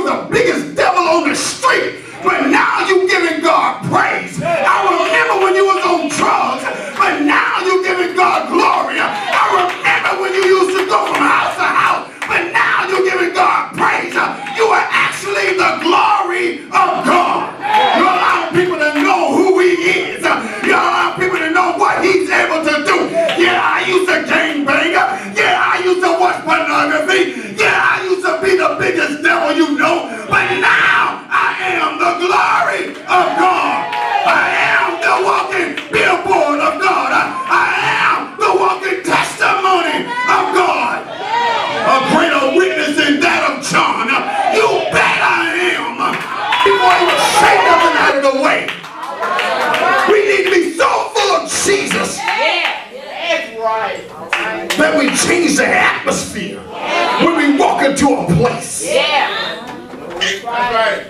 the biggest devil on the street, but now you giving God praise. I remember when you was on drugs, but now you giving God glory. I remember when you used to go from house to house, but now you're giving God praise. You are actually the glory of God. You're allowing people to know who he is. You're allowing people to know what he's able to do. Yeah, I used to gangbang. Yeah, I used to watch pornography. Yeah, I used to be the biggest devil you know. But now I am the glory of God. I am the walking billboard of God. I am the walking testimony of God. A greater witness than that of John. You bet I am. Before he would say nothing out of the way. We need to be so full of Jesus. That's right. That we change the atmosphere when we walk into a place. That's right.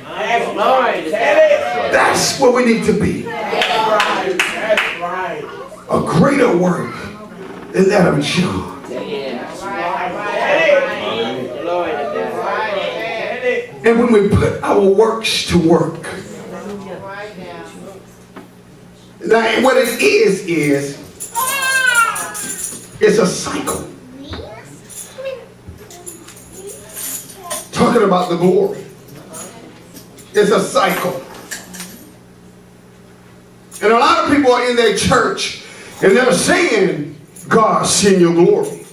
That's where we need to be. That's right. A greater work than that of John. And when we put our works to work, now what it is it's a cycle. Talking about the glory. It's a cycle. And a lot of people are in their church and they're saying, God, send your glory.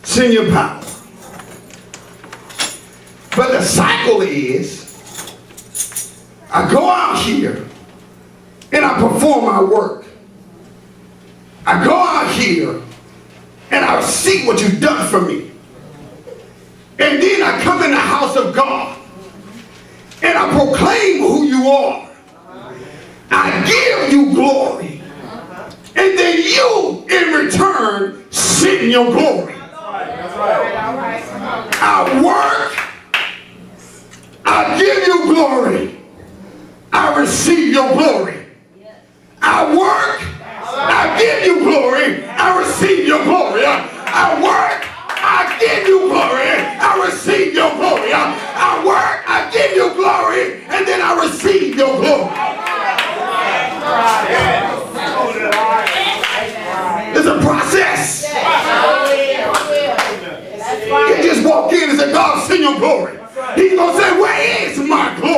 Send your power. But the cycle is, I go out here and I perform my work. I go out here and I see what you've done for me. And then I come in the house of God and I proclaim who you are. I give you glory. And then you, in return, send your glory. I work. I give you glory. I receive your glory. I work. I give you glory. I receive your glory. I work. I give you glory. I receive your glory. I work. I give you glory. And then I receive your glory. It's a process. You just walk in and say, God, send your glory. He's going to say, where is my glory?